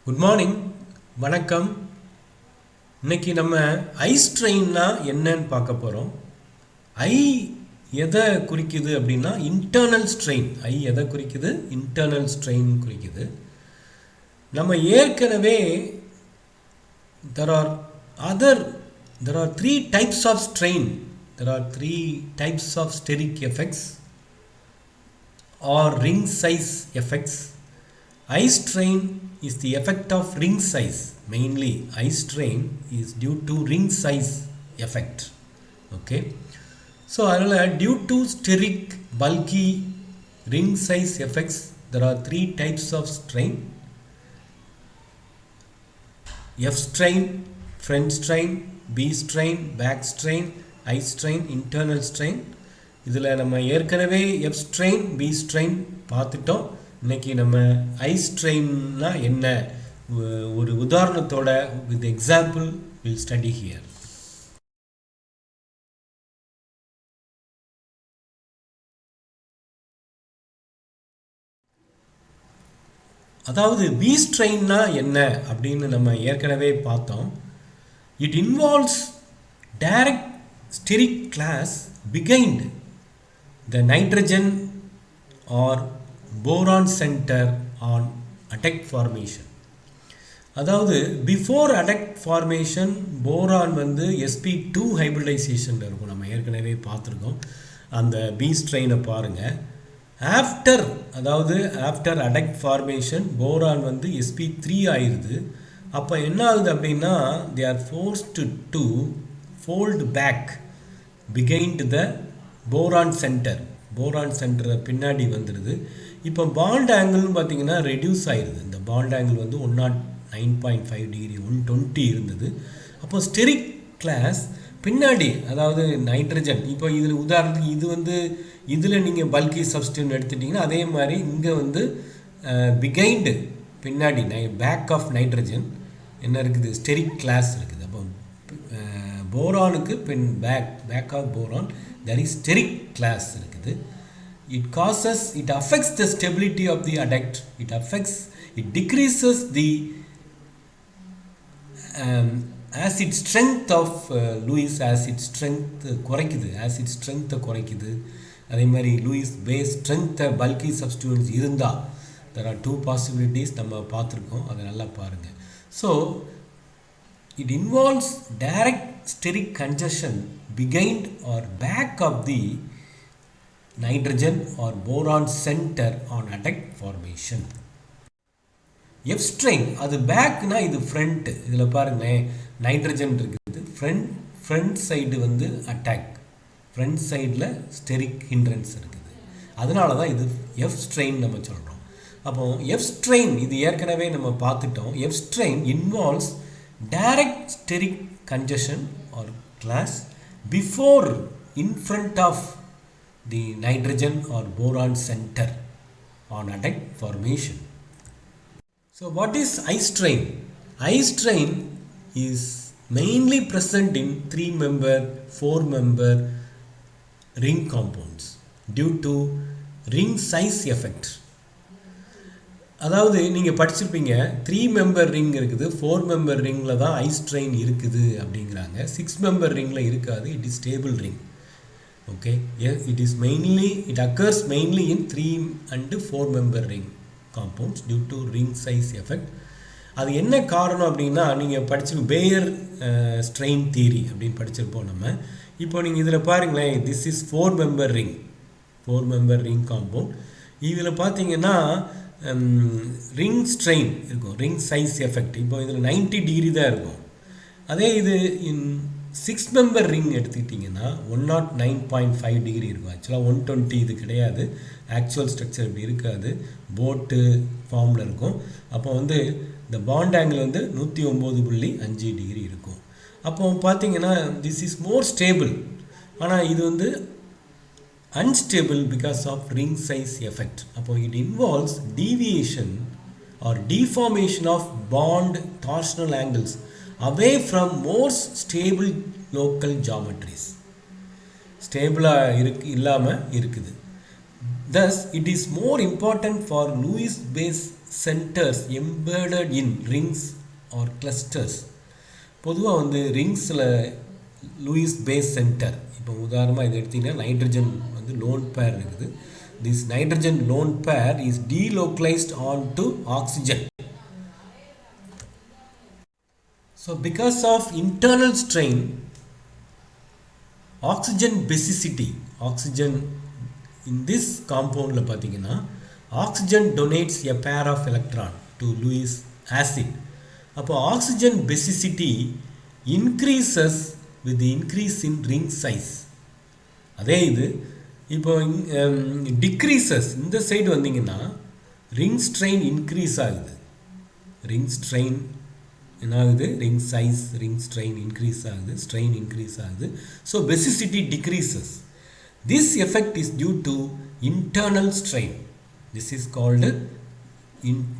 Good morning, வணக்கம். இன்னைக்கு நம்ம ஐ ஸ்ட்ரெயின்னா என்னன்னு பார்க்க போகிறோம். ஐ எதை குறிக்குது அப்படின்னா இன்டர்னல் ஸ்ட்ரெயின். ஐ எதை குறிக்குது? இன்டர்னல் ஸ்ட்ரெயின் குறிக்குது. நம்ம ஏற்கனவே there are other there are three types of strain. There are three types of steric effects or ring size effects. Eye strain is the effect of ring size. Mainly eye strain is due to ring size effect. Okay, so அதனால் due to steric bulky ring size effects there are three types of strain: F strain, front strain, B strain, back strain, I strain, internal strain. இதில் நம்ம ஏற்கனவே F strain, B strain பார்த்துட்டோம். இன்னைக்கு நம்ம ஐ ஸ்ட்ரெயின்னா என்ன ஒரு உதாரணத்தோட with example will study here. அதாவது பி ஸ்ட்ரெயின்னா என்ன அப்படின்னு நம்ம ஏற்கனவே பார்த்தோம். It involves direct steric clash behind the nitrogen or boron center on adduct formation. அதாவது பிஃபோர் adduct formation போரான் வந்து sp2 ஹைபிரிடைசேஷனில் இருக்கும். நம்ம ஏற்கனவே பார்த்துருக்கோம். அந்த பி ஸ்ட்ரெயினை பாருங்கள். ஆஃப்டர் adduct formation போரான் வந்து sp3 ஆயிடுது. அப்போ என்ன ஆகுது அப்படின்னா they are forced to fold back behind the boron center. Boron சென்டரை பின்னாடி வந்துடுது. இப்போ பாண்ட் ஆங்கிள்னு பார்த்தீங்கன்னா ரெடியூஸ் ஆயிடுது. இந்த பாண்ட் ஆங்கிள் வந்து 109.5 டிகிரி 120 இருந்தது. அப்போ ஸ்டெரிக் கிளாஸ் பின்னாடி, அதாவது நைட்ரஜன், இப்போ இதில் உதாரணத்துக்கு இது வந்து இதில் நீங்கள் பல்கி சப்ஸ்டியூட் எடுத்துட்டிங்கன்னா அதே மாதிரி இங்கே வந்து பிகைண்டு பின்னாடி பேக் ஆஃப் நைட்ரஜன் என்ன இருக்குது? ஸ்டெரிக் கிளாஸ் இருக்குது. அப்போ போரானுக்கு back of boron there is steric class இருக்குது. It affects the stability of the adduct. It decreases the acid strength of Lewis acid strength குறைக்குது. acid strength குறைக்குது. அதே மாதிரி லூயிஸ் பேஸ் ஸ்ட்ரென்த்தை பல்கி சப்ஸ்டியூன்ஸ் இருந்தால் there are two possibilities நம்ம பார்த்துருக்கோம். அதை நல்லா பாருங்கள். So it involves direct steric congestion behind or back of the nitrogen or boron center on adduct formation. F strain அது பேக்னா இது ஃப்ரண்ட். இதில் பாருங்களேன், நைட்ரஜன் இருக்குது. ஃப்ரண்ட் சைடு வந்து அட்டாக், ஃப்ரண்ட் சைடில் ஸ்டெரிக் ஹிண்ட்ரன்ஸ் இருக்குது. அதனால தான் இது எஃப் ஸ்ட்ரெயின் நம்ம சொல்கிறோம். அப்போ எஃப் ஸ்ட்ரெயின் இது ஏற்கனவே நம்ம பார்த்துட்டோம். F strain involves direct steric congestion or class before in front of the nitrogen or boron center on adduct formation. So what is eye strain? Eye strain is mainly present in 3-member, 4-member ring compounds due to ring size effect. அதாவது நீங்கள் படிச்சிருப்பீங்க, 3-member ring இருக்குது, 4-member ரிங்கில் தான் eye strain இருக்குது அப்படிங்கிறாங்க. 6-member ரிங்கில் இருக்காது. It is stable ring. Okay, it occurs mainly in 3 and 4-member ring compounds due to ring size effect. அது என்ன காரணம் அப்படின்னா, நீங்கள் படிச்சு பேயர் ஸ்ட்ரெயின் தியரி அப்படின்னு படிச்சிருப்போம் நம்ம. இப்போ நீங்கள் இதில் பாருங்களேன், this is 4-member ring, 4-member ring compound. இதில் பார்த்தீங்கன்னா ரிங் ஸ்ட்ரெயின் இருக்கும், ரிங் சைஸ் எஃபெக்ட். இப்போ இதில் 90 டிகிரி தான் இருக்கும். அதே இது இன் 6-member ரிங் எடுத்துக்கிட்டிங்கன்னா 109.5 டிகிரி இருக்கும். ஆக்சுவலாக 120 இது கிடையாது. ஆக்சுவல் ஸ்ட்ரக்சர் இப்படி இருக்காது, போட்டு ஃபார்மில் இருக்கும். அப்போ வந்து இந்த பாண்ட் ஆங்கிள் வந்து 109.5 டிகிரி இருக்கும். அப்போ பார்த்தீங்கன்னா திஸ் இஸ் மோர் ஸ்டேபிள். ஆனால் இது வந்து unstable because of ring size effect. அப்போ it involves deviation or deformation of bond torsional angles away from more stable local geometries. ஸ்டேபிளாக இல்லாமல் இருக்குது. Thus it is more important for Lewis base centers embedded in rings or clusters. பொதுவாக வந்து ரிங்ஸில் Lewis base centre, இப்போ உதாரணமாக இதை எடுத்திங்கன்னா nitrogen வந்து லோன் பேர் இருக்குது. This nitrogen lone pair is delocalized onto oxygen. So because of internal strain, oxygen basicity, oxygen in this compound la pathina, oxygen donates a pair of electron to Lewis acid. அப்போ oxygen basicity increases with the increase in ring size. அதே இது இப்போ decreases இந்த side வந்தீங்கன்னா ring strain increase ஆகுது. ring strain என்ன ஆகுது? ring size, ring strain increase ஆகுது, strain increase ஆகுது. So basicity decreases. This effect is due to internal strain. This is called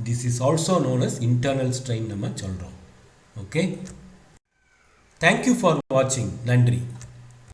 this is also known as internal strain நம்ம சொல்றோம். Okay? Thank you for watching. நன்றி.